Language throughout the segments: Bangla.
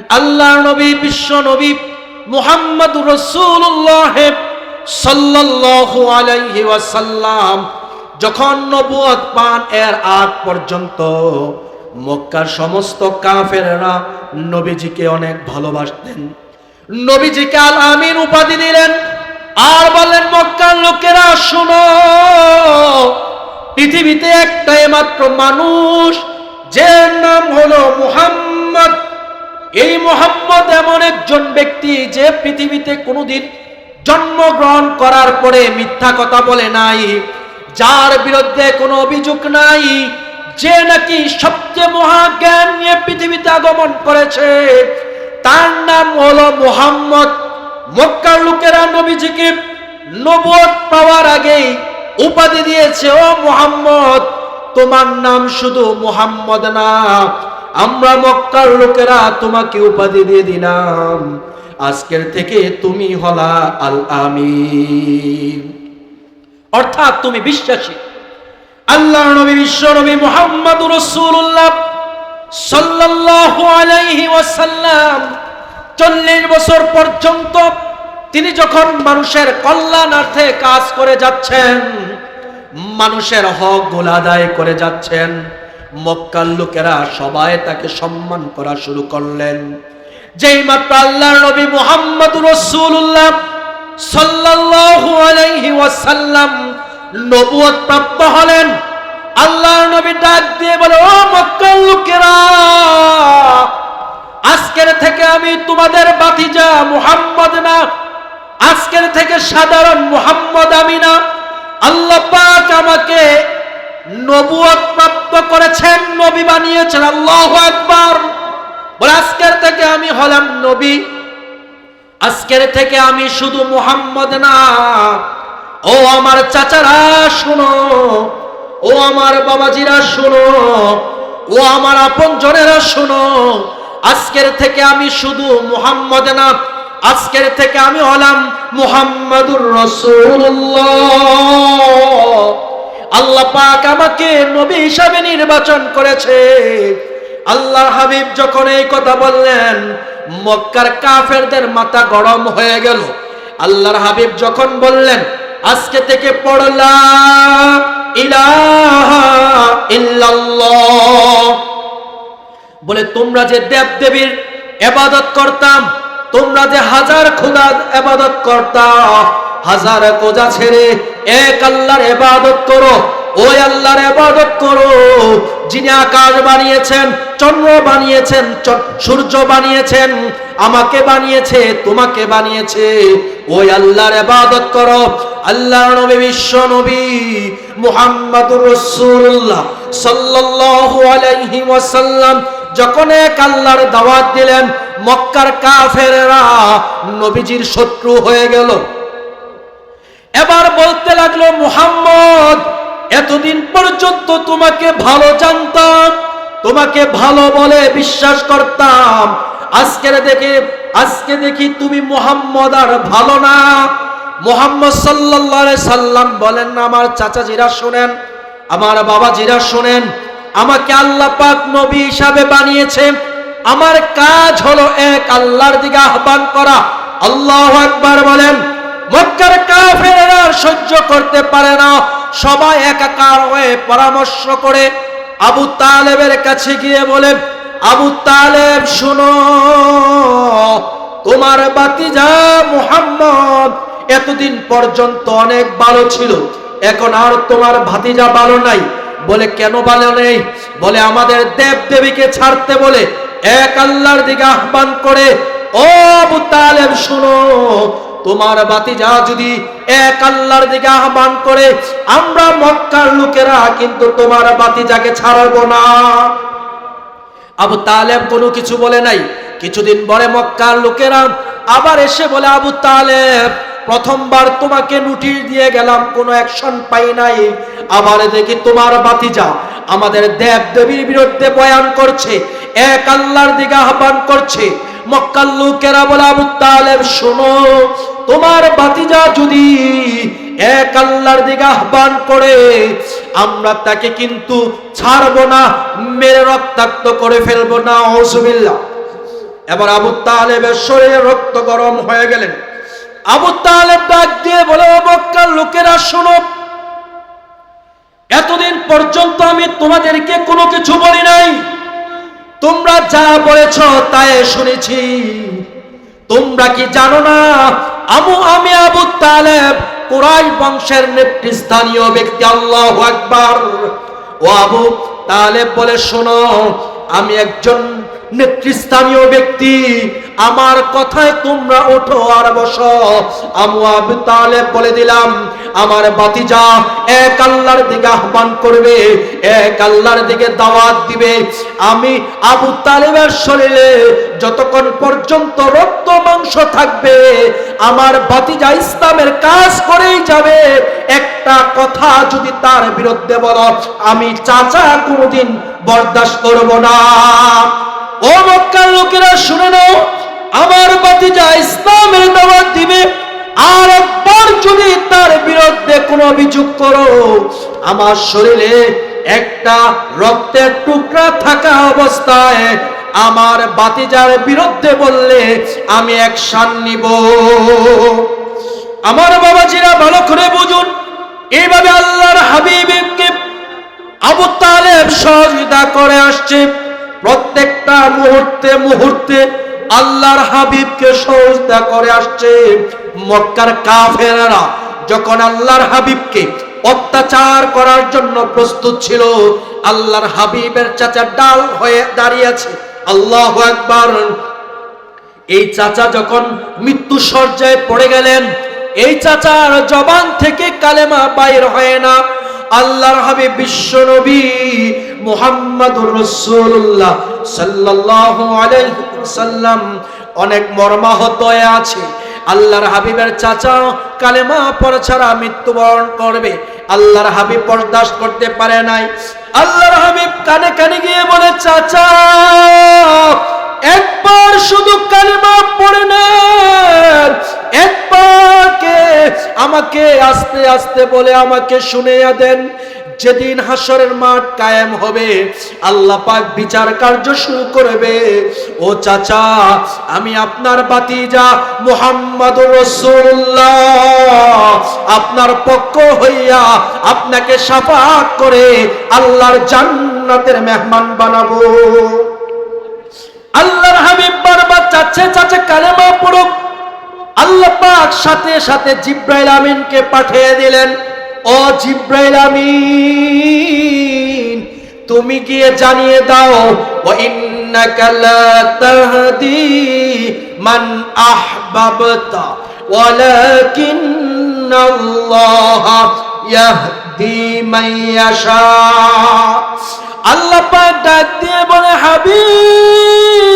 আল্লাহর নবী বিশ্ব নবী মুহাম্মদুর রাসূলুল্লাহ সাল্লাল্লাহু আলাইহি ওয়াসাল্লাম যখন নবুয়ত পান এর আগ পর্যন্ত মক্কার সমস্ত কাফেররা নবীজিকে অনেক ভালোবাসতেন। নবীজিকে আল আমিন উপাধি দিলেন আর বললেন, মক্কার লোকেরা শোনো, পৃথিবীতে একটাই মাত্র মানুষ যার নাম হলো মুহাম্মদ। এই মুহাম্মদ এমন একজন ব্যক্তি যে পৃথিবীতে কোনোদিন জন্মগ্রহণ করার পরে মিথ্যা কথা বলে নাই, যার বিরুদ্ধে কোনো অভিযোগ নাই, যে নাকি সবচেয়ে মহাজ্ঞান নিয়ে পৃথিবীতে আগমন করেছে, তার নাম হলো মুহাম্মদ। মক্কার লোকেরা নবীজিকে নবুয়ত পাওয়ার আগেই উপাধি দিয়েছে, ও মুহাম্মদ, তোমার নাম শুধু মুহাম্মদ না, আমরা মক্কার লোকেরা তোমাকে উপাধি দিয়ে দিলাম, আজকের থেকে তুমি হলা আল আমিন, অর্থাৎ তুমি বিশ্বাসী। আল্লাহর নবী বিশ্ব নবী মুহাম্মদুর রাসূলুল্লাহ সাল্লাল্লাহু আলাইহি ওয়াসাল্লাম 40 বছর পর্যন্ত তিনি যখন মানুষের কল্যাণার্থে কাজ করে যাচ্ছেন, মানুষের হক গুলো আদায় করে যাচ্ছেন, মক্কার লোকেরা সবাই তাকে সম্মান করা শুরু করলেন। যেই মাত্র আল্লাহর নবী মুহাম্মদুর রাসূলুল্লাহ সাল্লাল্লাহু আলাইহি ওয়াসাল্লাম নবুয়ত প্রাপ্ত হলেন, আল্লাহর নবী ডাক দিয়ে বলে, ও মক্কার লোকেরা, আজকের থেকে আমি তোমাদের ভাতিজা মুহাম্মদ না, আজকের থেকে সাধারণ মুহাম্মদ আমি না, আল্লাহ পাক আমাকে নবুয়ত প্রাপ্ত করেছেন, নবী বানিয়েছেন। আল্লাহু আকবার। বলে, আজকের থেকে আমি হলাম নবী, আজকের থেকে আমি শুধু মুহাম্মদ না। ও আমার চাচারা শোনো, ও আমার বাবাজিরা শোনো, ও আমার আপনজনেরা শোনো, আজকের থেকে আমি শুধু মুহাম্মদ না, আজকের থেকে আমি হলাম মুহাম্মাদুর রাসূলুল্লাহ। আল্লাহ পাক আমাকে নবী হিসাবে নির্বাচন করেছে। আল্লাহর হাবিব যখন এই কথা বললেন, মক্কার কাফেরদের মাথা গরম হয়ে গেল। আল্লাহর হাবিব যখন বললেন, আজকে থেকে পড়লা ইলাহা ইল্লাল্লাহ, বলে তোমরা যে দেব দেবীর ইবাদত করতাম, তোমরা যে হাজার খোদার ইবাদত করতাম, হাজার খোদা ছেড়ে এক আল্লাহর ইবাদত করো, ওই আল্লাহর ইবাদত করো যিনি আকাশ বানিয়েছেন, চন্দ্র বানিয়েছেন, সূর্য বানিয়েছেন, আমাকে বানিয়েছে, তোমাকে বানিয়েছে, ওই আল্লাহর ইবাদত করো। আল্লাহর নবী বিশ্ব নবী মুহাম্মদুর রাসূলুল্লাহ সাল্লাল্লাহু আলাইহি ওয়াসাল্লাম যখন এক আল্লাহর দাওয়াত দিলেন, মক্কার কাফেররা নবীজির শত্রু হয়ে গেল। এবার বলতে লাগলো, মুহাম্মদ, এতদিন পর্যন্ত তোমাকে ভালো জানতাম, তোমাকে ভালো বলে বিশ্বাস করতাম, আজকে দেখি তুমি মুহাম্মদ আর ভালো না। মুহাম্মদ সাল্লাল্লাহু আলাইহি সাল্লাম বলেন, আমার চাচাজিরা শুনেন, আমার বাবাজিরা শুনেন, আমাকে আল্লাহ পাক নবী হিসাবে বানিয়েছে, আমার কাজ হলো এক আল্লাহর দিকে আহ্বান করা। আল্লাহু আকবার বলেন। মক্কার কাফেররা সহ্য করতে পারে না, সবাই একাকার হয়ে পরামর্শ করে আবু তালেবের কাছে গিয়ে বলে, আবু তালেব শোনো, তোমার ভাতিজা মুহাম্মদ এতদিন পর্যন্ত অনেক ভালো ছিল, এখন আর তোমার ভাতিজা ভালো নাই। বলে, কেন ভালো নেই? বলে, আমাদের দেব দেবীকে ছাড়তে বলে এক আল্লাহর দিকে আহ্বান করে। ও আবু তালেব শোনো, তোমার ভাতিজা যদি এক আল্লাহর দিকে আহ্বান করে, আমরা মক্কার লোকেরা কিন্তু তোমার ভাতিজাকে ছাড়বো না। আবু তালেব কোনো কিছু বলে নাই। কিছুদিন পরে মক্কার লোকেরা আবার এসে বলে, আবু তালেব, প্রথমবার তোমাকে নোটিশ দিয়ে গেলাম, কোনো অ্যাকশন পাই নাই, আবার দেখি তোমার ভাতিজা আমাদের দেব দেবীর বিরুদ্ধে বয়ান করছে, এক আল্লাহর দিকে আহ্বান করছে। মক্কার লোকেরা বলে, আবু তালেব শোনো, তোমার ভাতিজা যদি এক আল্লাহর দিকে আহ্বান করে, আমরা তাকে কিন্তু ছাড়বো না, মেরে রক্তাক্ত করে ফেলবো না। আউযুবিল্লাহ। এবার আবু তালেবের শরীরে রক্ত গরম হয়ে গেলেন। আবু তালেব ডাক দিয়ে বলে, মক্কার লোকেরা শোনো, এতদিন পর্যন্ত আমি তোমাদেরকে কোনো কিছু বলি নাই, তোমরা যা বলেছ তাই শুনেছি। তোমরা কি জানো না আমি আবু তালেব কুরাইশ বংশের নেতৃস্থানীয় ব্যক্তি? আল্লাহু আকবার। ও আবু তালেব বলে, শোনো, আমি একজন নেতৃস্থানীয় ব্যক্তি, আমার কথায় তোমরা ওঠো আর বসো। আবু তালেব বলে দিলাম, আমার ভাতিজা এক আল্লাহর দিকে আহ্বান করবে, এক আল্লাহর দিকে দাওয়াত দিবে। আমি আবু তালেবের শরীরে যতক্ষণ পর্যন্ত রক্ত মাংস থাকবে, আমার ভাতিজা ইসলামের কাজ করেই যাবে। একটা কথা যদি তার বিরুদ্ধে বলো, আমি চাচা কোনোদিন বরদাস্ত করব না। ও মক্কার লোকেরা শুনে নাও, আমার ভাতিজা ইসলামের দাওয়াত দিবে, আর একবার যদি তার বিরুদ্ধে কোনো অভিযোগ করো, আমার শরীরে একটা রক্তের টুকরা থাকা অবস্থায় আমার ভাতিজার বিরুদ্ধে বললে আমি অ্যাকশন নিব। আমার বাবাজিরা ভালো করে বুঝুন, এইভাবে আল্লাহর হাবিবকে আবু তালেব সহযোগিতা করে আসছে। প্রত্যেকটা মুহূর্তে মুহূর্তে আল্লাহর হাবিবকে সহযোগিতা করে আসছে। মক্কার কাফেররা যখন আল্লাহর হাবিবকে অত্যাচার করার জন্য প্রস্তুত ছিল, আল্লাহর হাবিবের চাচা ডাল হয়ে দাঁড়িয়ে আছে। আল্লাহু আকবার। এই চাচা যখন মৃত্যু শয্যায় পড়ে গেলেন, এই চাচার জবান থেকে কালেমা বাইর হয় না। আল্লাহর হাবিব বিশ্ব নবী মুহাম্মদুর রাসূলুল্লাহ সাল্লাল্লাহু আলাইহি ওয়াসাল্লাম অনেক মর্মাহত হয়ে আছে। আল্লাহর হাবিবের চাচা কালেমা পড়া ছাড়া মৃত্যুবরণ করবে, আল্লাহর হাবিব বরদাস্ত করতে পারে নাই। আল্লাহর হাবিব কানে কানে গিয়ে বলে, চাচা একবার শুধু কালেমা পড়ে নেন, একবারকে আমাকে আস্তে আস্তে বলে আমাকে শুনিয়ে দেন। যেদিন হাসরের মাঠ কায়েম হবে, আল্লাহ পাক বিচার কার্য শুরু করবে। ও চাচা, আমি আপনার ভাতিজা মুহাম্মদুর রাসূলুল্লাহ আপনার পক্ষ হইয়া আপনাকে শাফাআত করে আল্লাহর জান্নাতের মেহমান বানাবো। আল্লাহর হাবিব বারবার চাচ্ছে, চাচা কালেমা পড়ুক। আল্লাহ পাক সাথে সাথে জিব্রাইল আমিনকে পাঠিয়ে দিলেন। ও জিব্রাইল আমিন, তুমি গিয়ে জানিয়ে দাও, ওয়া ইন্নাকা লা তাহদি মান আহবাবতা ওয়ালাকিন্নাল্লাহা ইয়াহদি মান ইয়াশা। আল্লাহ পাক ডাক দিয়ে বলে, হাবিব,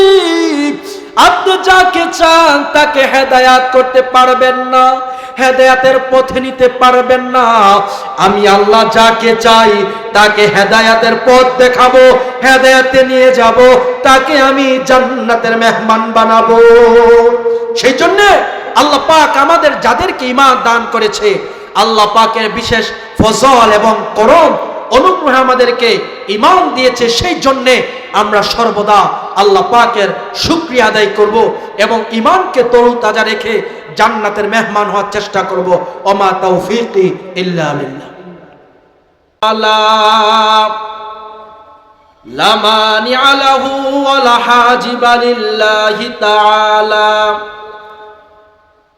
আপনি যাকে চান তাকে হেদায়াত করতে পারবেন না, হেদায়াতের পথে নিতে পারবেন না। আমি আল্লাহ যাকে চাই তাকে হেদায়াতের পথ দেখাবো, হেদায়াতে নিয়ে যাব, তাকে আমি জান্নাতের মেহমান বানাবো। সেই জন্য আল্লাহ পাক আমাদের যাদেরকে ঈমান দান করেছে, আল্লাহ পাকের বিশেষ ফজল এবং করম অনুগ্রহ আমাদেরকে ঈমান দিয়েছে। সেই জন্য আমরা সর্বদা আল্লাহ পাকের শুকরিয়া আদায় করব এবং ঈমানকে তরুতাজা রেখে জান্নাতের মেহমান হওয়ার চেষ্টা করব। ওমা তাওফীকি ইল্লা বিল্লাহ। লা মানিআ লাহু ওয়া লা হাজিবা লিল্লাহি তাআলা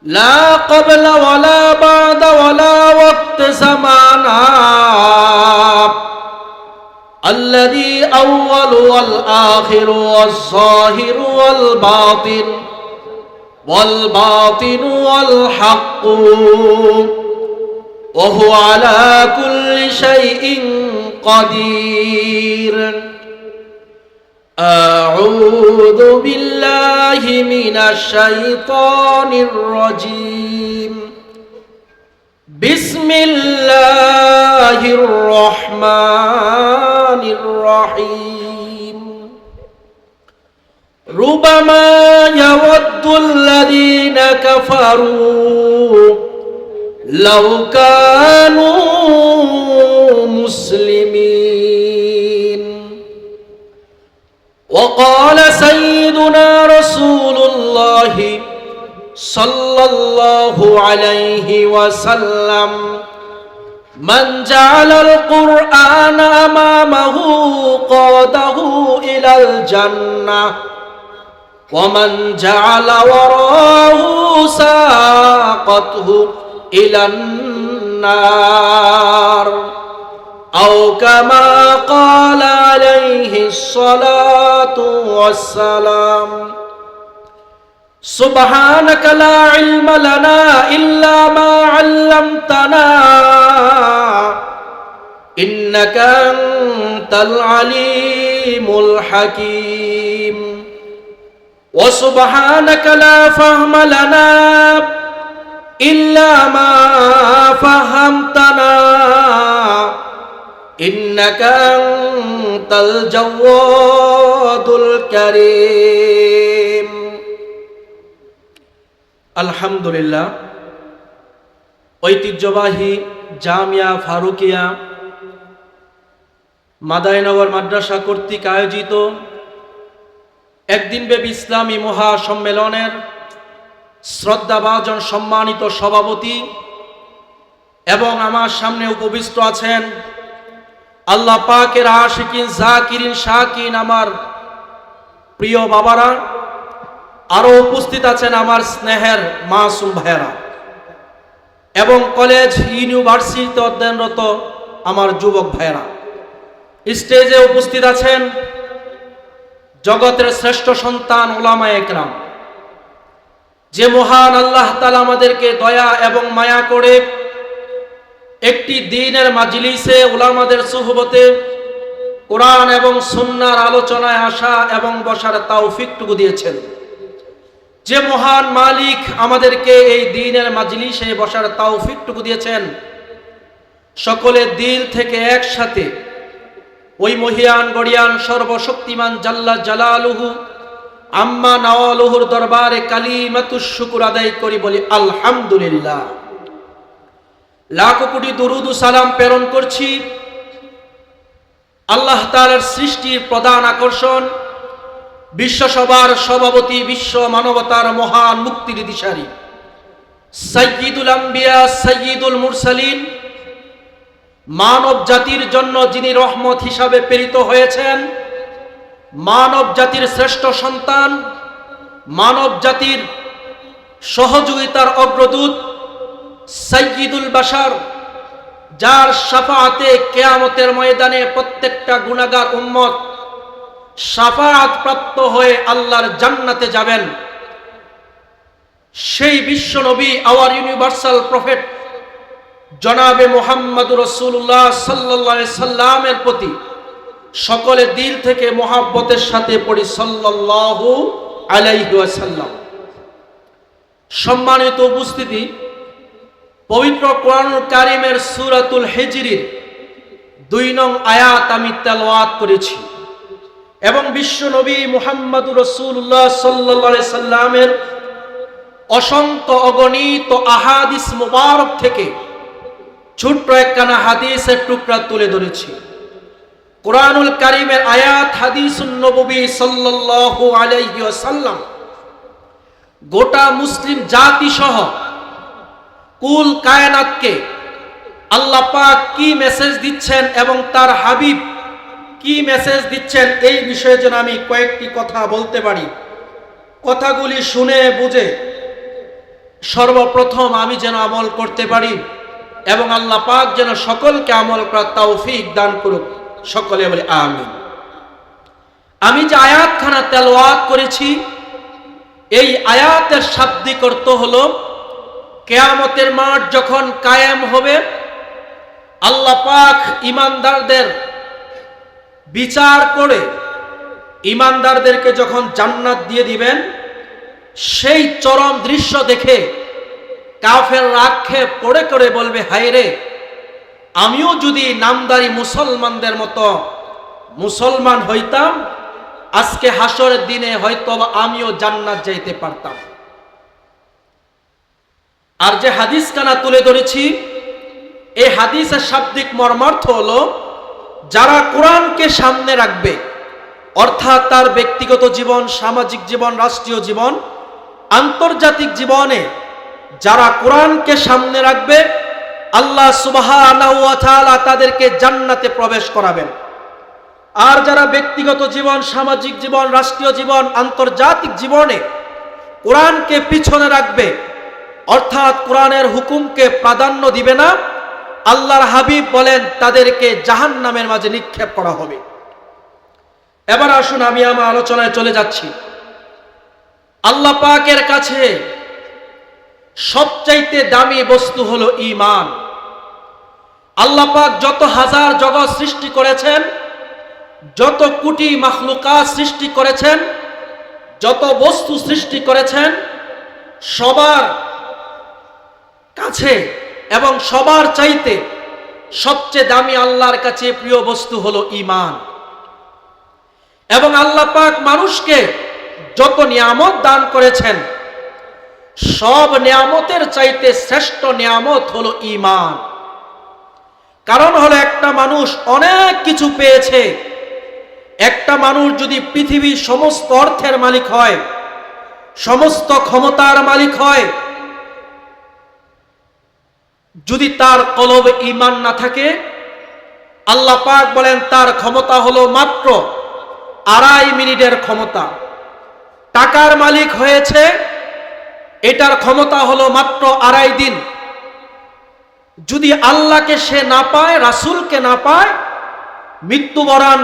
লা ক্বাবলা ওয়া লা বা'দা ওয়া লা ওয়াক্ত জামানা الذي أول والآخر والظاهر والباطن والحق وهو على كل شيء قدير. أعوذ بالله من الشيطان الرجيم. بسم الله الرحمن الرحيم. ربما يود الذين كفروا لو كانوا مسلمين. وقال سيد হাবিবুনা রাসূলুল্লাহ সাল্লাল্লাহু আলাইহি ওয়াসাল্লাম মান জাআলাল কুরআনা আমামাহু কাদাহু ইলাল জান্নাহ ওয়া মান জাআলা ওয়ারাহু সাকাতহু ইলান নার আও কামা ক্বালা আলাইহিস সালাতু ওয়াসসালাম সুবহানাকা লা ইলমা লানা ইল্লা মা 'আল্লামতানা ইন্নাকা আনতাল আলিমুল হাকীম ওয়া সুবহানাকা লা ফাহমা লানা ইল্লা মা ফাহামতানা ইন্নাকা আনতাল জাওয়াদুল কারীম। আলহামদুলিল্লাহ, ঐতিহ্যবাহী জামিয়া ফারুকিয়া মাদাইনগর মাদ্রাসা কর্তৃক আয়োজিত একদিনব্যাপী ইসলামী মহাসম্মেলনের শ্রদ্ধাভাজন সম্মানিত সভাপতি এবং আমার সামনে উপবিষ্ট আছেন আল্লাহ পাকের আশিকিন জাকিরিন শাকিন আমার প্রিয় বাবারা, আরো উপস্থিত আছেন আমার স্নেহের মাসুম ভাইয়েরা এবং কলেজ ইউনিভার্সিটিতে অধ্যয়নরত আমার যুবক ভাইয়েরা। স্টেজে উপস্থিত আছেন জগতের শ্রেষ্ঠ সন্তান উলামায়ে কেরাম। যে মহান আল্লাহ তাআলা আমাদেরকে দয়া এবং মায়া করে একটি দ্বীনের মাজলিসে উলামাদের সুহবতে কোরআন এবং সুন্নাহর আলোচনায় আসা এবং বসার তৌফিকটুকু দিয়েছেন, যে মহান মালিক আমাদেরকে এই দ্বীনের মাজলিসে বসার তৌফিকটুকু দিয়েছেন, সকলে দিল থেকে একসাথে ওই মহিয়ান গড়িয়ান সর্বশক্তিমান জাল্লা জালালুহু আম্মা নাওয়ালুহুর দরবারে কালিমাতুশ শুকর আদায় করি, বলি আলহামদুলিল্লাহ। লাখো কোটি দুরুদ ও সালাম প্রেরণ করছি আল্লাহ তাআলার সৃষ্টির প্রধান আকর্ষণ, বিশ্বসভার সভাপতি, বিশ্ব মানবতার মহান মুক্তির দিশারি সাইয়্যিদুল আম্বিয়া সাইয়্যিদুল মুরসালিন, মানব জাতির জন্য যিনি রহমত হিসাবে প্রেরিত হয়েছেন, মানব জাতির শ্রেষ্ঠ সন্তান, মানব জাতির সহযোগিতার অগ্রদূত সাইয়্যিদুল বাশার, যার শাফাআতে কিয়ামতের ময়দানে প্রত্যেকটা গুনাহগার উম্মত শাফাআত প্রাপ্ত হয়ে আল্লাহর জান্নাতে যাবেন, সেই বিশ্ব নবী আওয়ার ইউনিভার্সাল প্রফেট জনাবে মুহাম্মদুর রাসূলুল্লাহ সাল্লাল্লাহু আলাইহি সাল্লামের প্রতি সকলে দিল থেকে মহব্বতের সাথে পড়ি সাল্লাল্লাহু আলাইহি ওয়াসাল্লাম। সম্মানিত উপস্থিতি, পবিত্র কোরআনুল কারীমের সূরাতুল হিজরির 2 নং আয়াত আমি তেলাওয়াত করেছি এবং বিশ্ব নবী মুহাম্মদুর রাসূলুল্লাহ সাল্লাল্লাহু আলাইহি সাল্লামের অসংখ্য অগণিত আহাদিস মুবারক থেকে ছোট্ট একখানা হাদিসের টুকরা তুলে ধরেছি। কোরআনুল কারীমের আয়াত, হাদিসুন নববী সাল্লাল্লাহু আলাইহি ওয়াসাল্লাম গোটা মুসলিম জাতি সহ কুল কায়নাতকে আল্লাহ পাক কি মেসেজ দিচ্ছেন এবং তার হাবিব কি মেসেজ দিচ্ছেন, এই বিষয়ে যেন আমি কয়েকটি কথা বলতে পারি। কথাগুলি শুনে বুঝে সর্বপ্রথম আমি যেন আমল করতে পারি এবং আল্লাহ পাক যেন সকলকে আমল করার তৌফিক দান করুক, সকলে বলে আমিন। আমি যে আয়াতখানা তেলাওয়াত করেছি, এই আয়াতের শাব্দিক অর্থ হলো কিয়ামতের মাঠ যখন কায়েম হবে, আল্লাহ পাক ঈমানদারদের বিচার করে ঈমানদারদেরকে যখন জান্নাত দিয়ে দিবেন, সেই চরম দৃশ্য দেখে কাফের আক্ষেপ করে করে বলবে, হায় রে, আমিও যদি নামদারি মুসলমানদের মতো মুসলমান হইতাম, আজকে হাসরের দিনে হয়তো আমিও জান্নাত যাইতে পারতাম। আর যে হাদিস কানা তুলে ধরেছি, এই হাদিসের শাব্দিক মর্মার্থ হলো যারা কোরআনকে সামনে রাখবে, অর্থাৎ তার ব্যক্তিগত জীবন, সামাজিক জীবন, রাষ্ট্রীয় জীবন, আন্তর্জাতিক জীবনে যারা কোরআনকে সামনে রাখবে আল্লাহ সুবহানাহু ওয়া তাআলা তাদেরকে জান্নাতে প্রবেশ করাবেন। আর যারা ব্যক্তিগত জীবন, সামাজিক জীবন, রাষ্ট্রীয় জীবন, আন্তর্জাতিক জীবনে কোরআনকে পিছনে রাখবে, অর্থাৎ কোরআনের হুকুমকে প্রাধান্য দিবে না, আল্লাহর হাবিব বলেন তাদেরকে জাহান্নামের মাঝে নিক্ষেপ করা হবে। এবার আসুন আমি আমার আলোচনায় চলে যাচ্ছি। আল্লাহ পাকের কাছে সবচাইতে দামি বস্তু হলো ঈমান। আল্লাহ পাক যত হাজার জগৎ সৃষ্টি করেছেন, যত কোটি মাখলুকাত সৃষ্টি করেছেন, যত বস্তু সৃষ্টি করেছেন, সবার কাছে এবং সবার চাইতে সবচেয়ে দামি আল্লাহর কাছে প্রিয় বস্তু হলো ঈমান। এবং আল্লাহ পাক মানুষকে যত নিয়ামত দান করেছেন, সব নিয়ামতের চাইতে শ্রেষ্ঠ নিয়ামত হলো ঈমান। কারণ হলো একটা মানুষ অনেক কিছু পেয়েছে, একটা মানুষ যদি পৃথিবীর সমস্ত অর্থের মালিক হয়, সমস্ত ক্ষমতার মালিক হয়, যদি তার কলবে ঈমান না থাকে, আল্লাহ পাক বলেন তার ক্ষমতা হলো মাত্র 2.5 মিনিটের ক্ষমতা। টাকার মালিক হয়েছে, এটার ক্ষমতা হলো মাত্র 2.5 দিন। যদি আল্লাহকে সে না পায়, রাসূলকে না পায়, মৃত্যুবরণ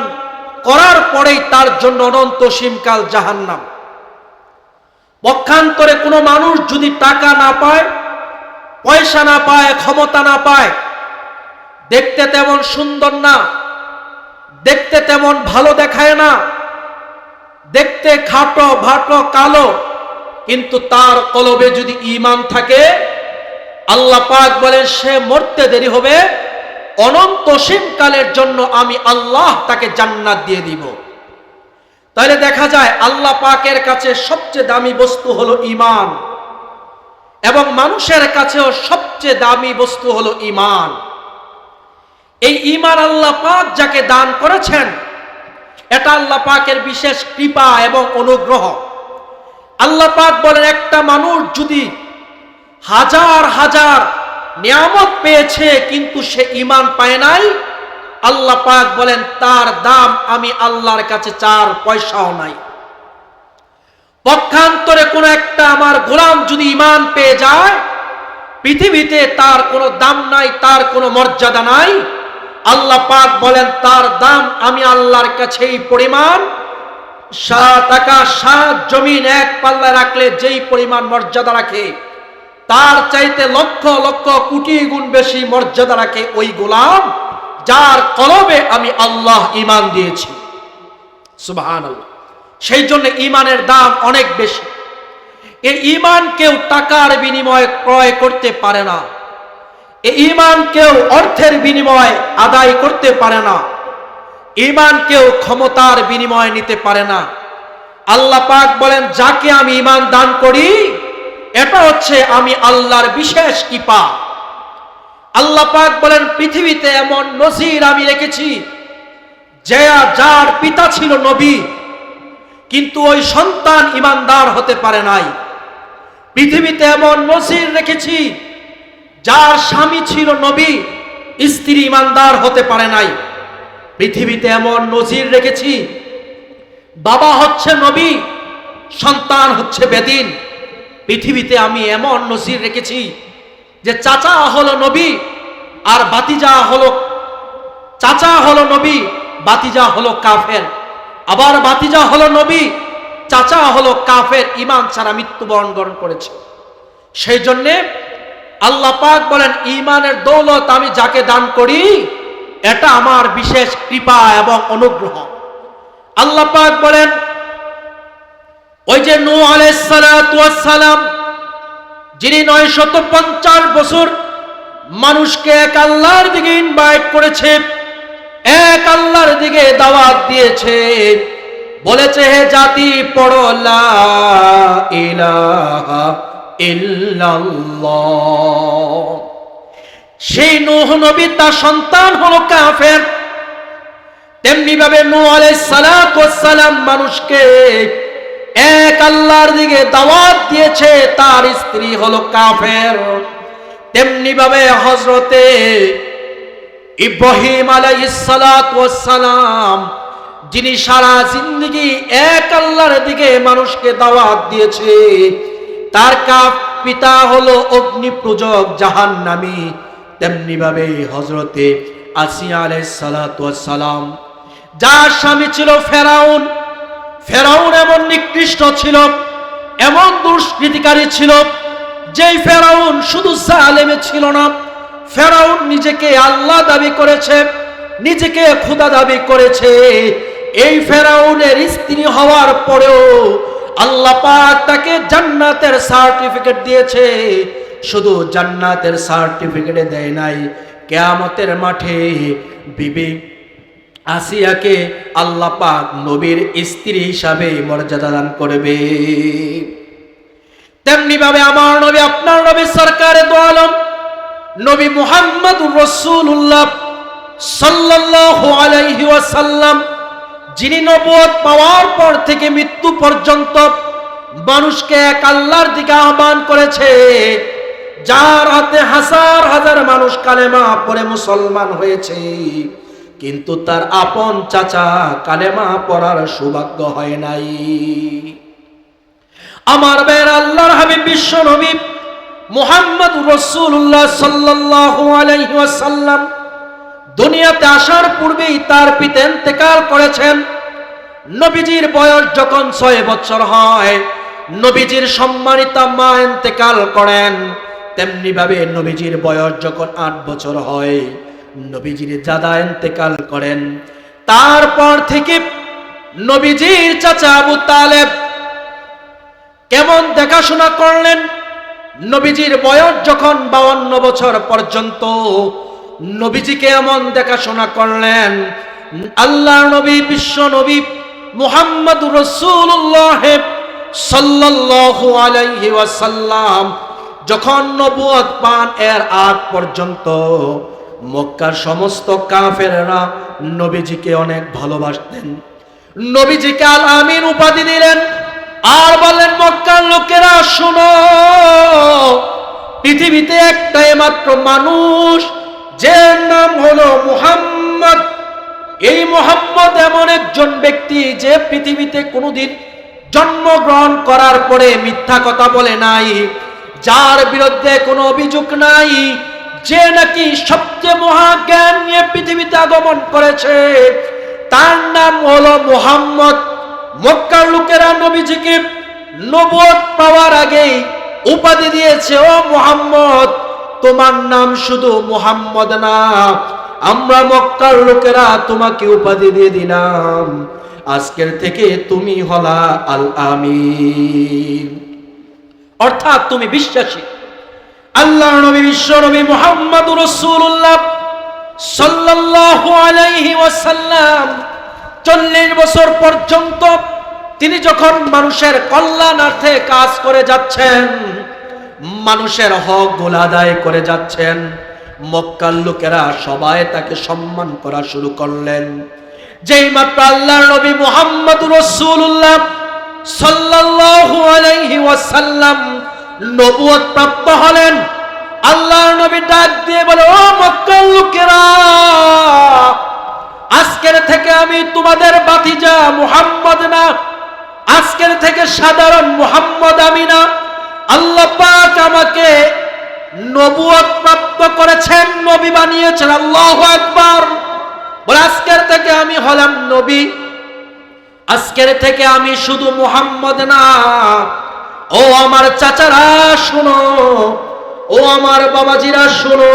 করার পরেই তার জন্য অনন্ত সীমকাল জাহান্নাম। পক্ষান্তরে কোনো মানুষ যদি টাকা না পায়, পয়সা না পায়, ক্ষমতা না পায়, দেখতে তেমন সুন্দর না, দেখতে তেমন ভালো দেখায় না, দেখতে খাটো ভাটো কালো, কিন্তু তার কলবে যদি ঈমান থাকে, আল্লাহ পাক বলেন সে মরতে দেরি হবে, অনন্ত সীমকালের জন্য আমি আল্লাহ তাকে জান্নাত দিয়ে দিব। তাহলে দেখা যায় আল্লাহ পাকের কাছে সবচেয়ে দামি বস্তু হলো ঈমান, এবং মানুষের কাছেও সবচেয়ে দামি বস্তু হলো ঈমান। এই ঈমান আল্লাহ পাক যাকে দান করেছেন, এটা আল্লাহ পাকের বিশেষ কৃপা এবং অনুগ্রহ। আল্লাহ পাক বলেন একটা মানুষ যদি হাজার হাজার নিয়ামত পেয়েছে কিন্তু সে ঈমান পায় নাই, আল্লাহ পাক বলেন তার দাম আমি আল্লাহর কাছে 4 পয়সাও নাই। পক্ষান্তরে কোন একটা আমার গোলাম যদি ঈমান পেয়ে যায়, পৃথিবীতে তার কোনো দাম নাই, তার কোনো মর্যাদা নাই। আল্লাহ পাক বলেন তার দাম আমি আল্লাহর কাছে এই পরিমাণ, 7 আকাশ 7 জমিন এক পাল্লায় রাখলে যেই পরিমাণ মর্যাদা রাখে, তার চাইতে লক্ষ লক্ষ কোটি গুণ বেশি মর্যাদা রাখে ওই গোলাম যার কলবে আমি আল্লাহ ঈমান দিয়েছি। সুবহানাল্লাহ। সেই জন্য ঈমানের দাম অনেক বেশি। এই ঈমান কেউ টাকার বিনিময়ে ক্রয় করতে পারে না, এই ঈমান কেউ অর্থের বিনিময়ে আদায় করতে পারে না, ঈমান কেউ ক্ষমতার বিনিময়ে নিতে পারে না। আল্লাহ পাক বলেন যাকে আমি ঈমান দান করি, এটা হচ্ছে আমি আল্লাহর বিশেষ কৃপা। আল্লাহ পাক বলেন পৃথিবীতে এমন নজির আমি রেখেছি, যার পিতা ছিল নবী কিন্তু ওই সন্তান ঈমানদার হতে পারে নাই। পৃথিবীতে এমন নজির রেখেছি, যার স্বামী ছিল নবী, স্ত্রী ঈমানদার হতে পারে নাই। পৃথিবীতে এমন নজির রেখেছি, বাবা হচ্ছে নবী, সন্তান হচ্ছে বেদিন। পৃথিবীতে আমি এমন নজির রেখেছি যে চাচা হলো নবী আর চাচা হলো নবী, বাতিজা হলো কাফের, আবার বাতিজা হলো নবী, চাচা হলো কাফের, ঈমান ছাড়া মৃত্যুবরণ করেছে। সেই জন্যে আল্লাহ পাক বলেন ঈমানের দৌলত আমি যাকে দান করি, এটা আমার বিশেষ কৃপা এবং অনুগ্রহ। আল্লাহ পাক বলেন ওই যে নূহ আলাইহিস সালাতু ওয়াস সালাম, যিনি 950 বছর মানুষকে এক আল্লাহর দিকে ইনভাইট করেছে, এক আল্লাহর দিকে দাওয়াত দিয়েছে, বলেছে হে জাতি পড়ো লা ইলাহা ইল্লাল্লাহ। সেই নূহ নবী তার সন্তান হলো কাফের, তেমনি ভাবে নূহ আলাইহিস সালাম মানুষকে এক আল্লাহর দিকে দাওয়াত দিয়েছে, তার স্ত্রী হলো কাফের। তেমনি ভাবে হযরতে ইব্রাহিম আলাইহিস সালাম, যিনি সারা জিন্দেগি এক আল্লাহর দিকে মানুষকে দাওয়াত দিয়েছে, তার পিতা হলো অগ্নি পূজক জাহান্নামী। তেমনি ভাবে হযরতে আসিয়া আলাইহিস সালাম, যার স্বামী ছিল ফেরাউন। ফেরাউন এমন নিকৃষ্ট ছিল, এমন দুষ্কৃতিকারী ছিল, যেই ফেরাউন শুধু জালেম ছিল না, ফেরাউন নিজেকে আল্লাহ দাবি করেছে, নিজেকে খোদা দাবি করেছে। এই ফেরাউনের স্ত্রী হওয়ার পরেও আল্লাহ পাক তাকে জান্নাতের সার্টিফিকেট দিয়েছে। শুধু জান্নাতের সার্টিফিকেট দেয় নাই, কিয়ামতের মাঠে বিবি আসিয়াকে আল্লাহ পাক নবীর স্ত্রী হিসাবে মর্যাদা দান করবে। তেমনি ভাবে আমার নবী, আপনার নবী সরকারে দো আলম নবী মুহাম্মদুর রাসূলুল্লাহ সাল্লাল্লাহু আলাইহি ওয়াসাল্লাম, যিনি নবুয়ত পাওয়ার পর থেকে মৃত্যু পর্যন্ত মানুষকে এক আল্লাহর দিকে আহ্বান করেছে, যার হাতে হাজার হাজার মানুষ কালেমা পড়ে মুসলমান হয়েছে, কিন্তু তার আপন চাচা কালেমা পড়ার সৌভাগ্য হয় নাই। আমার বের আল্লাহর হাবিব বিশ্ব নবী মুহাম্মদুর রাসূলুল্লাহ সাল্লাল্লাহু আলাইহি ওয়াসাল্লাম দুনিয়াতে আসার পূর্বেই তার পিতা ইন্তেকাল করেছেন। নবীজির বয়স যখন 6 বছর হয়, নবীজির সম্মানিতা মা ইন্তেকাল করেন। তেমনি ভাবে নবীজির বয়স যখন 8 বছর হয়, নবীজির দাদা ইন্তেকাল করেন। তারপর থেকে নবীজির চাচা আবু তালেব কেমন দেখাশোনা করলেন। নবীজির বয়স যখন 52 বছর পর্যন্ত নবীজিকে এমন দেখাশোনা করলেন, আল্লাহর নবী বিশ্ব নবী মুহাম্মদুর রাসূলুল্লাহ সাল্লাল্লাহু আলাইহি ওয়াসাল্লাম যখন নবুয়ত পান, এর আগ পর্যন্ত মক্কার সমস্ত কাফেররা নবীজিকে অনেক ভালোবাসতেন। নবীজিকে আল আমিন উপাধি দিলেন আর বললেন, মক্কার লোকেরা শোনো, পৃথিবীতে একটাই মাত্র মানুষ, যার নাম হলো মুহাম্মদ। এই মুহাম্মদ এমন একজন ব্যক্তি যে পৃথিবীতে কোনোদিন জন্মগ্রহণ করার পরে মিথ্যা কথা বলে নাই, যার বিরুদ্ধে কোনো অভিযোগ নাই, যে নাকি সবচেয়ে মহাজ্ঞান নিয়ে পৃথিবীতে আগমন করেছে, তার নাম হলো মুহাম্মদ। মক্কার লোকেরা নবীজিকে নবুয়ত পাওয়ার আগেই উপাধি দিয়েছে, ও মুহাম্মদ, তোমার নাম শুধু মুহাম্মদ না, আমরা মক্কার লোকেরা তোমাকে উপাধি দিয়ে দিলাম, আজকের থেকে তুমি হলা আল আমিন, অর্থাৎ তুমি বিশ্বাসী। আল্লাহর নবী বিশ্ব নবী মুহাম্মদুর রাসূলুল্লাহ সাল্লাল্লাহু আলাইহি ওয়াসাল্লাম 40 বছর পর্যন্ত তিনি যখন মানুষের কল্যাণার্থে কাজ করে যাচ্ছেন, মানুষের হক আদায় করে যাচ্ছেন, মক্কার লোকেরা সবাই তাকে সম্মান করা শুরু করলেন। যেই মাত্র আল্লাহর নবী মুহাম্মদুর রাসূলুল্লাহ সাল্লাল্লাহু আলাইহি ওয়াসাল্লাম নবুয়ত প্রাপ্ত হলেন, আল্লাহর নবী ডাক দিয়ে বলে, ও মক্কার লোকেরা, আজকের থেকে আমি তোমাদের ভাতিজা মুহাম্মদ না, আজকের থেকে সাধারণ মুহাম্মদ আমি না, আল্লাহ পাক আমাকে নবুয়ত প্রাপ্ত করেছেন, নবী বানিয়েছেন। আল্লাহু আকবার। বলে, আজকের থেকে আমি হলাম নবী, আজকের থেকে আমি শুধু মুহাম্মদ না। ও আমার চাচারা শোনো, ও আমার বাবাজিরা শোনো,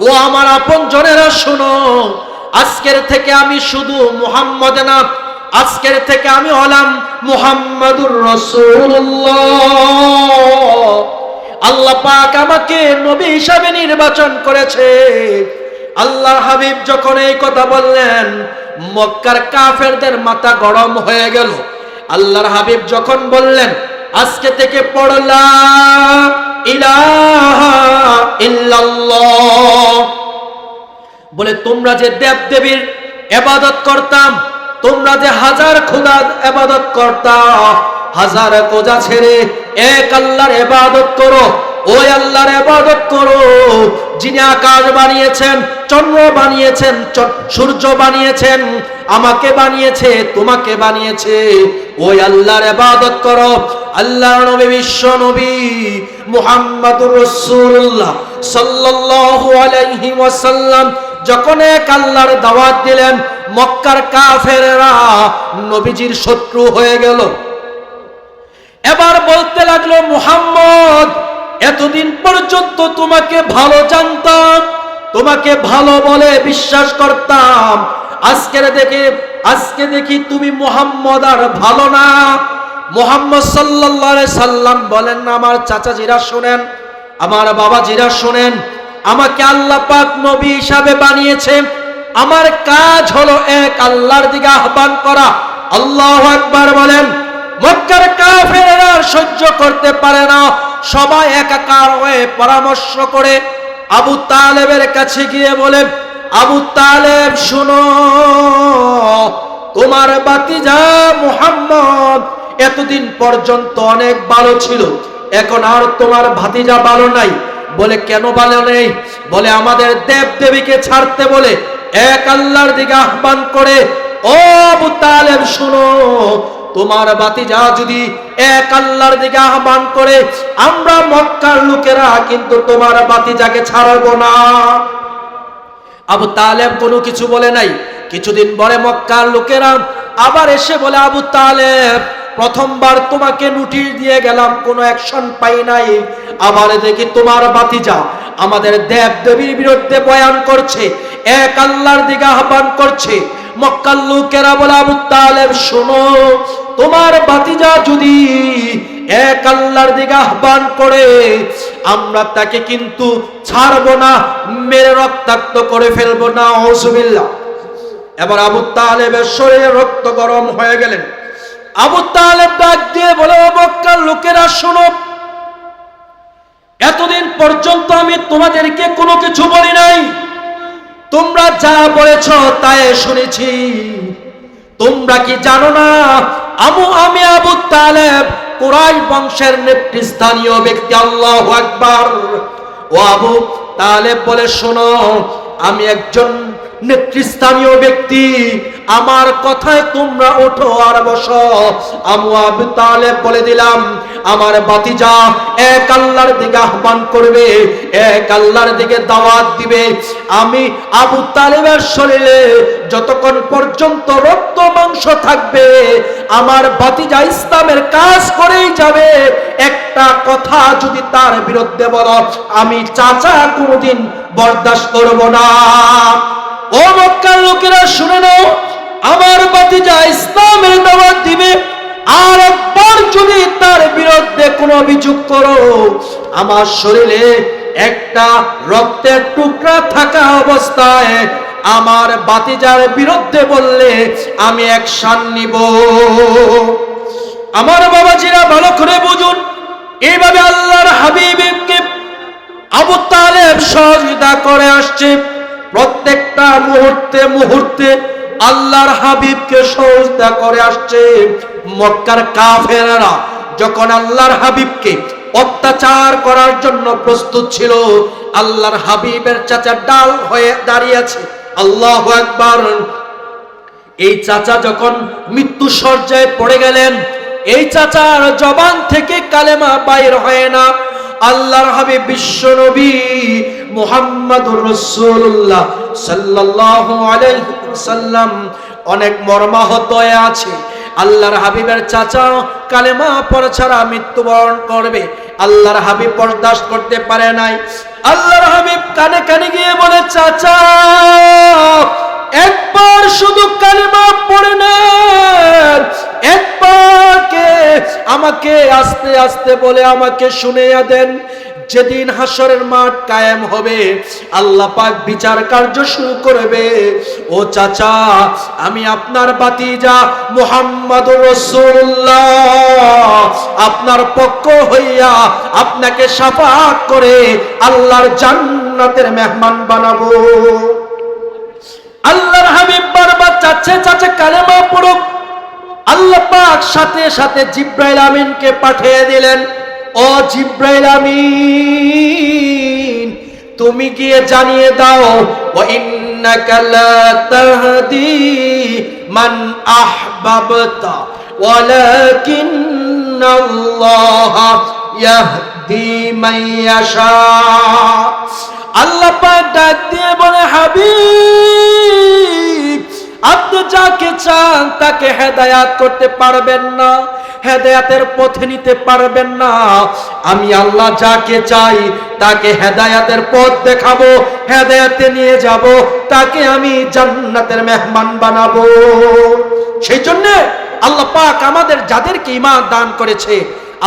ও আমার আপনজনেরা শোনো, আজকের থেকে আমি শুধু মুহাম্মদ না, আজকের থেকে আমি হলাম মুহাম্মাদুর রাসূলুল্লাহ। আল্লাহ পাক আমাকে নবী হিসাবে নির্বাচন করেছে। আল্লাহর হাবিব যখন এই কথা বললেন, মক্কার কাফেরদের মাথা গরম হয়ে গেল। আল্লাহর হাবিব যখন বললেন, আজকে থেকে পড় লা ইলাহা ইল্লাল্লাহ, বলে তোমরা যে দেব দেবীর ইবাদত করতাম, তোমরা যে হাজার খোদার ইবাদত করতা, হাজার খোদা ছেড়ে এক আল্লাহর ইবাদত করো, ওই আল্লাহর ইবাদত করো যিনি আকাশ বানিয়েছেন, চন্দ্র বানিয়েছেন, সূর্য বানিয়েছেন, আমাকে বানিয়েছে, তোমাকে বানিয়েছে, ওই আল্লাহর ইবাদত করো। আল্লাহর নবী, বিশ্ব নবী মুহাম্মদুর রাসূলুল্লাহ সাল্লাল্লাহু আলাইহি ওয়াসাল্লাম যখন এক আল্লাহর দাওয়াত দিলেন, মক্কার কাফেররা নবীজির শত্রু হয়ে গেল। এবার বলতে লাগলো, মুহাম্মদ, এতদিন পর্যন্ত তোমাকে ভালো জানতাম, তোমাকে ভালো বলে বিশ্বাস করতাম, আজকে দেখি তুমি মুহাম্মদ আর ভালো না। মুহাম্মদ সাল্লাল্লাহু আলাইহি সাল্লাম বলেন, আমার চাচাজিরা শুনেন, আমার বাবাজিরা শুনেন, আমাকে আল্লাহ পাক নবী হিসাবে বানিয়েছে, আমার কাজ হলো এক আল্লাহর দিকে আহ্বান করা। আল্লাহু আকবার বলেন। মক্কার কাফেররা সহ্য করতে পারে না, সবাই একাকার হয়ে পরামর্শ করে আবু তালেবের কাছে গিয়ে বলে, আবু তালেব শুনো, তোমার ভাতিজা মুহাম্মদ এতদিন পর্যন্ত অনেক ভালো ছিল, এখন আর তোমার ভাতিজা ভালো নাই। বলে, কেন ভালো নেই? বলে, আমাদের দেব দেবীকে ছাড়তে বলে এক আল্লাহর দিকে আহ্বান করে। ও আবু তালেব শুনো, তোমার ভাতিজা যদি এক আল্লাহর দিকে আহ্বান করে, আমরা মক্কার লোকেরা কিন্তু তোমার ভাতিজাকে ছাড়বো না। আবু তালেব কোনো কিছু বলে নাই। কিছুদিন পরে মক্কার লোকেরা আবার এসে বলে, আবু তালেব, প্রথমবার তোমাকে নোটিশ দিয়ে গেলাম, কোনো অ্যাকশন পাই নাই, আবার দেখি তোমার ভাতিজা আমাদের দেব দেবীর বিরুদ্ধে বয়ান করছে, এক আল্লাহর দিকে আহ্বান করছে। মক্কার লোকেরা বলে, আবু তালেব শোনো, তোমার ভাতিজা যদি এক আল্লাহর দিকে আহ্বান করে, আমরা তাকে কিন্তু ছাড়বো না, মেরে রক্তাক্ত করে ফেলবো না। আউযুবিল্লাহ। এবার আবু তালেবের শরীরে রক্ত গরম হয়ে গেলেন। আবু তালেব ডাক দিয়ে বলে, মক্কার লোকেরা শোনো, এতদিন পর্যন্ত আমি তোমাদেরকে কোনো কিছু বলি নাই, তোমরা যা বলেছ তাই শুনেছি। তোমরা কি জানো না আমি আবু তালেব কুরাইশ বংশের নেতৃস্থানীয় ব্যক্তি? আল্লাহু আকবার। ও আবু তালেব বলে, শোনো, আমি একজন নেতৃস্থানীয় ব্যক্তি, আমার কথায় তোমরা ওঠো আর বসো। আবু তালেব বলে দিলাম, আমার ভাতিজা এক আল্লাহর দিকে আহ্বান করবে, এক আল্লাহর দিকে দাওয়াত দিবে। আমি আবু তালেবের শরীরে যতক্ষণ পর্যন্ত রক্ত মাংস থাকবে, আমার ভাতিজা ইসলামের কাজ করেই যাবে। একটা কথা যদি তার বিরুদ্ধে বলো, আমি চাচা কোনোদিন বরদাস্ত করব না। ও মক্কার লোকেরা শুনে নাও, আমার ভাতিজা ইসলামের দাওয়াত দিবে, আর একবার যদি তার বিরুদ্ধে কোনো অভিযোগ করো, আমার শরীরে একটা রক্তের টুকরা থাকা অবস্থায় আমার ভাতিজার বিরুদ্ধে বললে আমি অ্যাকশন নিব। আমার বাবাজিরা ভালো করে বুঝুন, এইভাবে আল্লাহর হাবিবকে আবু তালেব সহযোগিতা করে আসছে। প্রত্যেকটা মুহূর্তে আল্লাহর হাবিবকে সহযোগিতা করে আসছে। মক্কার কাফেররা যখন আল্লাহর হাবিবকে অত্যাচার করার জন্য প্রস্তুত ছিল, আল্লাহর হাবিবের চাচা ডাল হয়ে দাঁড়িয়ে আছে। আল্লাহু আকবার। এই চাচা যখন মৃত্যু শয্যায় পড়ে গেলেন, এই চাচার জবান থেকে কালেমা বাইর হয় না। আল্লাহর হাবিব বিশ্ব নবী মুহাম্মদুর রাসূলুল্লাহ সাল্লাল্লাহু আলাইহি ওয়াসাল্লাম অনেক মর্মাহত হয়ে আছে। আল্লাহর হাবিবের চাচা কালেমা পড়া ছাড়া মৃত্যুবরণ করবে, আল্লাহর হাবিব বরদাস্ত করতে পারে নাই। আল্লাহর হাবিব কানে কানে গিয়ে বলে, চাচা একবার শুধু কালেমা পড়ে নেন, একবারকে আমাকে আস্তে আস্তে বলে আমাকে শুনিয়ে দেন। যেদিন হাসরের মাঠ কায়েম হবে, আল্লাহ পাক বিচার কার্য শুরু করবে, ও চাচা আমি আপনার ভাতিজা মুহাম্মদুর রাসূলুল্লাহ আপনার পক্ষ হইয়া আপনাকে শাফাআত করে আল্লাহর জান্নাতের মেহমান বানাবো। আল্লাহর হাবিব বারবার চাচ্ছে কালেমা পড়ুক। আল্লাহ পাক সাথে সাথে জিব্রাইল আমিনকে পাঠিয়ে দিলেন। ও জিব্রাইল আমিন, তুমি গিয়ে জানিয়ে দাও, ওয়া ইন্নাকা লা তাহদি মান আহবাবতা ওয়ালাকিন্নাল্লাহ ইয়াহদি মান ইয়াশা। আল্লাহ পাক ডাক দিয়ে বলে, হাবিব, আপনি যাকে চান তাকে হেদায়াত করতে পারবেন না, হেদায়াতের পথে নিতে পারবেন না। আমি আল্লাহ যাকে চাই তাকে হেদায়াতের পথ দেখাবো, হেদায়াতে নিয়ে যাব, তাকে আমি জান্নাতের মেহমান বানাবো। সেই জন্য আল্লাহ পাক আমাদের যাদেরকে ঈমান দান করেছে,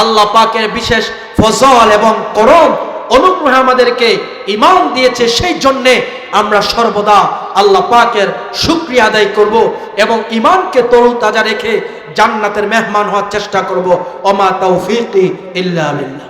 আল্লাহ পাকের বিশেষ ফজল এবং করম অনুগ্রহে আমাদেরকে ঈমান দিয়েছে। সেই জন্যে আমরা সর্বদা আল্লাহ পাকের শুকরিয়া আদায় করব এবং ঈমানকে তরুতাজা রেখে জান্নাতের মেহমান হওয়ার চেষ্টা করব। ওমা তাওফীকি ইল্লা বিল্লাহ।